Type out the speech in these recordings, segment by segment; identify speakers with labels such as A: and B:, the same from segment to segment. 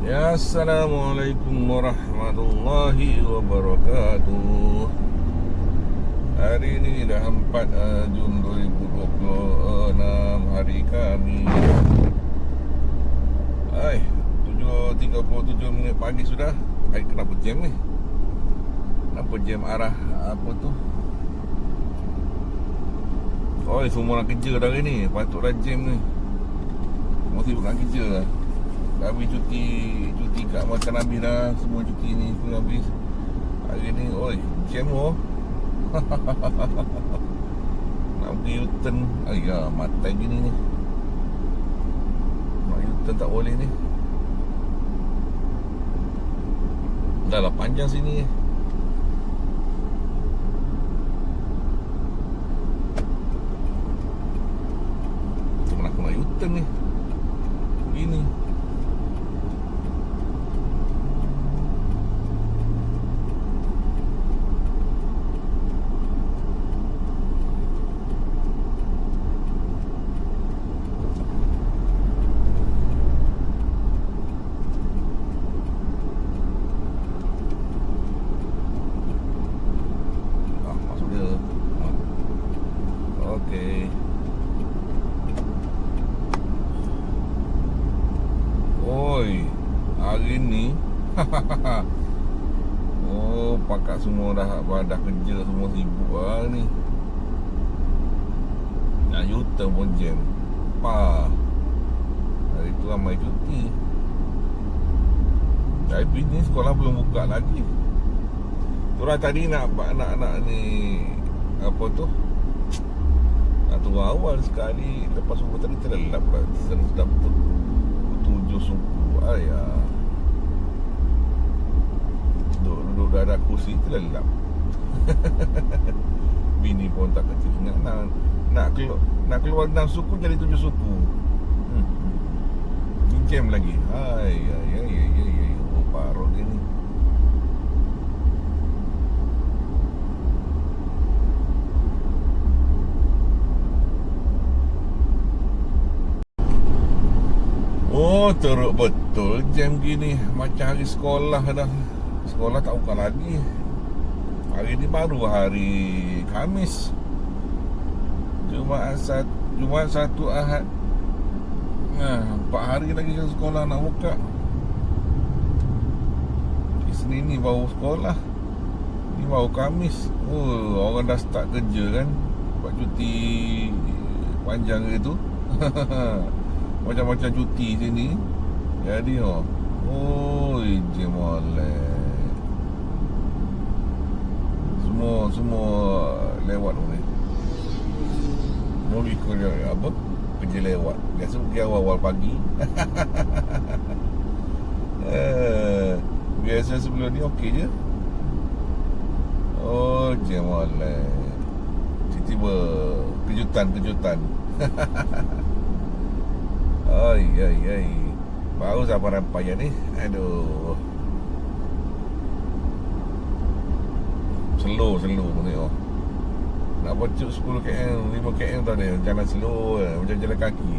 A: Ya, Assalamualaikum warahmatullahi wabarakatuh. Hari ini dah 4 Jun 2026, hari Khamis. 7.37 pagi sudah. Kenapa jam ni? Kenapa jam arah apa tu? Semua orang kerja dah hari ni. Patutlah jam ni mesti bukan kerja lah. Habis cuti kat makan habis dah. Semua cuti ni semua habis. Hari ni jam nak pergi U-turn. Matai gini ni. Nak U-turn tak boleh ni. Dah lah panjang sini. Macam mana aku nak U-turn ni? Gini. Masuk dia. Okey. Hari ni pakak semua dah kerja, semua sibuk lah ni. Nak U-turn pun jam. Hari tu ramai cuti. Tapi ni sekolah belum buka lagi. Orang tadi nak ni apa tu? Nak turun awal sekali. Lepas subuh tadi terlelap lah. Sedap tu 7 suku. Duduk dah ada kursi terlelap. Bini pun tak kerja ingat nak keluar 6 suku jadi 7 suku. Ni jam lagi. Parut dia ni. Teruk betul jam gini. Macam hari sekolah dah. Sekolah tak buka lagi. Hari ni baru hari Khamis. Jumaat Sabtu Ahad. 4 hari lagi sekolah nak buka. Isnin ni baru sekolah. Ni baru Khamis. Orang dah start kerja kan. Buat cuti panjang gitu. Macam-macam cuti sini. Jadi je molek. Semua lewat ni. Mau kerja apa? Kerja lewat. Biasa pergi awal-awal pagi. Biasa sebelum ni okey je. Je molek. Tiba-tiba kejutan. Baru sabar payah ni. Aduh. Slow ni nak bocok 10 km 5 km tau dia. Jalan slow macam jalan kaki.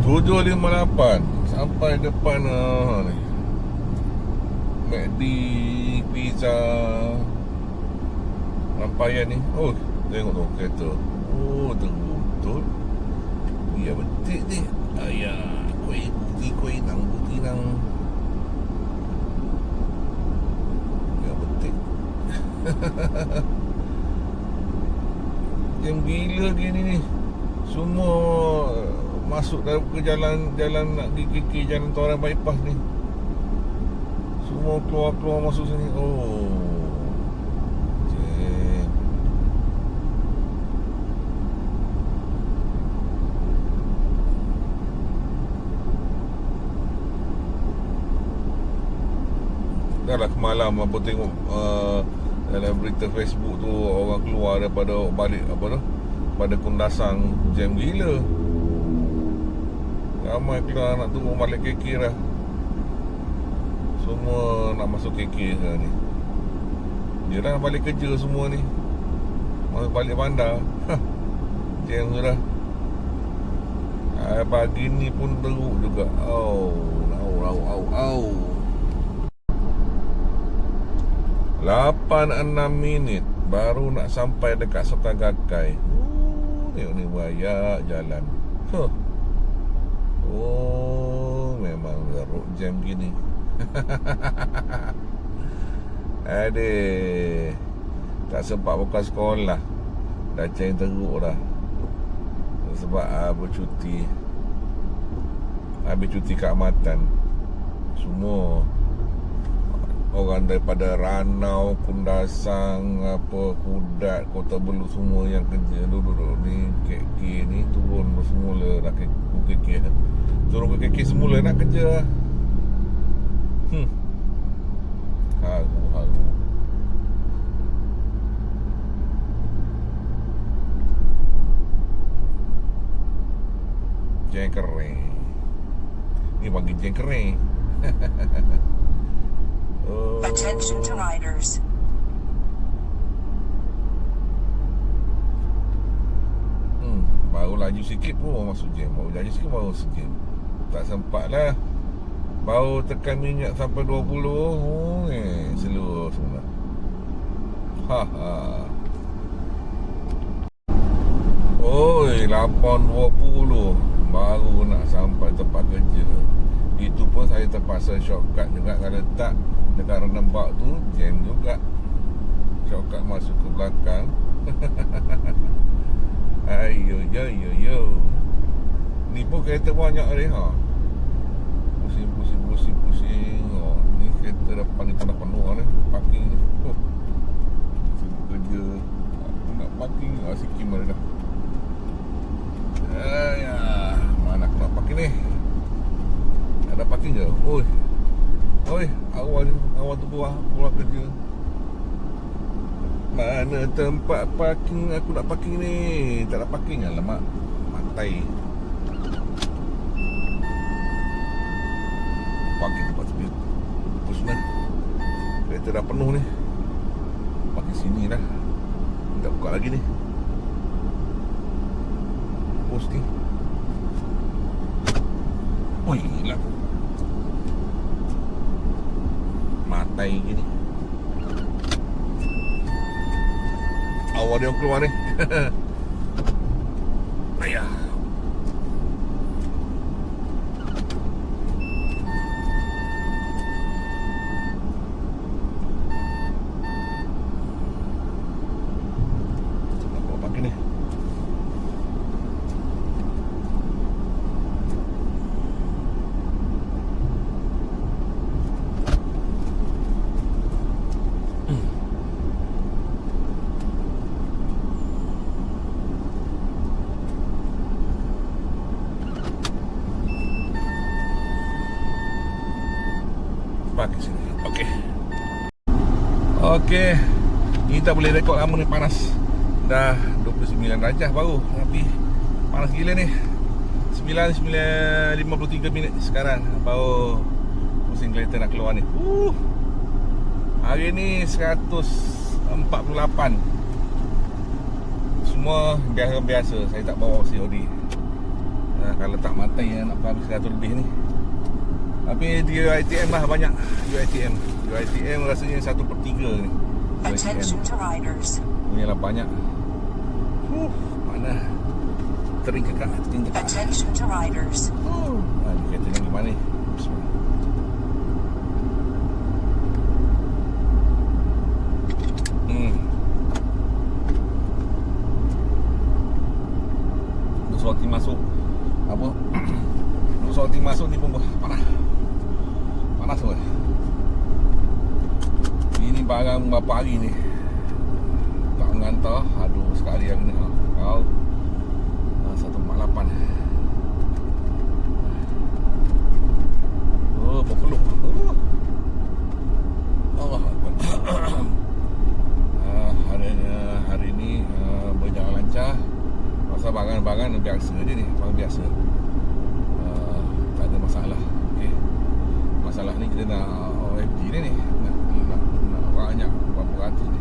A: .758 sampai depan ni McD Pizza Rampayan ni. Tengok tu kereta. Betul. Ya betul ni. Kuih nang. Ya betul. Yang gila gini ni. Semua masuk ke jalan nak pergi KK, jalan Toran bypass ni. Semua keluar masuk sini. Dah lah kemalam apa tengok dalam berita Facebook tu, orang keluar daripada balik pada Kundasang, jam gila. Ramai keluar nak tunggu balik KK dah. Semua nak masuk KK sekarang ni. Dia dah balik kerja semua ni. Balik bandar. jam sudah. Pagi ni pun teruk juga. Au. 8-6 minit baru nak sampai dekat Sokagakai. Tengok ni banyak jalan. Oh, memang teruk jam gini. Aduh, tak sempat buka sekolah. Dah ceng teruk dah. Sebab bercuti. Habis cuti keamatan. Semua orang daripada Ranau, Kundasang, Kudat, Kota Belu, semua yang kerja duduk ni KK ni turun semula nak ke KK. Turun ke KK semula nak kerja. Haru. Jeng kering. Ni bagi jeng kering.
B: Attention to riders.
A: Baru laju sikit pun masuk jam. Baru sejam. Tak sempat lah. Baru tekan minyak sampai 20. Slow semua. Oi, 8.20 baru nak sampai tempat kerja. Itu pun saya terpaksa shortcut juga. Kalau tak dekat Renembak tu jam juga. Shortcut masuk ke belakang. Ayo. Ni pun kereta banyak ni Pusing. Ni kereta depan ni tak nak penuh ni. Parking ni. Sibuk kerja. Aku nak parking sikit mana dah. Mana aku nak parking ni? Ada parking ke? Oi, awal tu pulang kerja. Mana tempat parking aku nak parking ni? Tak nak parking, alamak. Mantai. Parking tempat tepi. Pus dah. Kereta dah penuh ni. Parking sini dah. Tak buka lagi ni. Pus ni. Oi, hilang. Matai gini. Awal dia keluar ni. Ayah. Nak pakai ni. Pakai sini. Okey. Ni tak boleh rekod lama ni, panas. Dah 29 darjah baru, tapi panas gila ni. 9:53 minit sekarang baru pusing kereta nak keluar ni. Hari ni 148. Semua biasa. Saya tak bawa COD. Kalau tak matai nak habis 100 lebih ni. Tapi di UiTM lah banyak. UiTM rasanya 1/3 ni.
B: Attention to riders.
A: Punyalah banyak. Mana tering kekak.
B: Attention to riders.
A: Ni kereta ni gimana ni? Sorti masuk apa? Sorti masuk ni pun panas semua. Ini barang berapa hari ni tak mengantar. Aduh, sekali hari ni kau 148. Berpeluh. Allah Akbar. Hari ni berjalan lancar. Pasal barang-barang biasa je ni, barang biasa. Tak ada masalah. Okey. Masalah ni kita nak OFD ni nak banyak berapa ratus ni.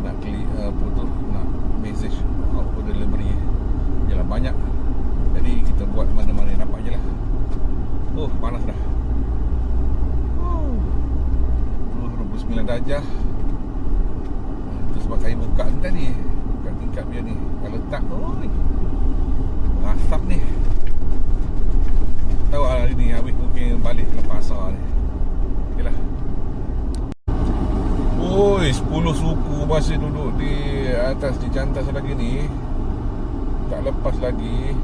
A: Nak klik nak message auto delivery ni. Kalau tak, oi, asap ni. Tahu lah hari ni habis mungkin balik lepas asar ni. Okay lah. Oi, 10 suku masih duduk di atas, di cantas lagi ni. Tak lepas lagi.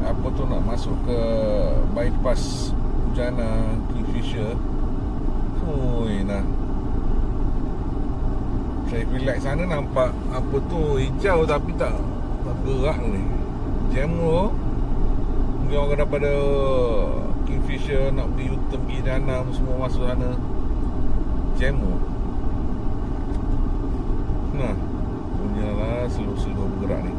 A: Apa tu, nak masuk ke bypass Jana Kingfisher. Oi, nah. Saya relax sana nampak apa tu hijau tapi tak gerak ni. Jam tu. Mungkin orang daripada Kingfisher nak pergi U-turn pergi Danam semua masuk sana. Jam tu. Nah, punyalah slow-slow bergerak ni.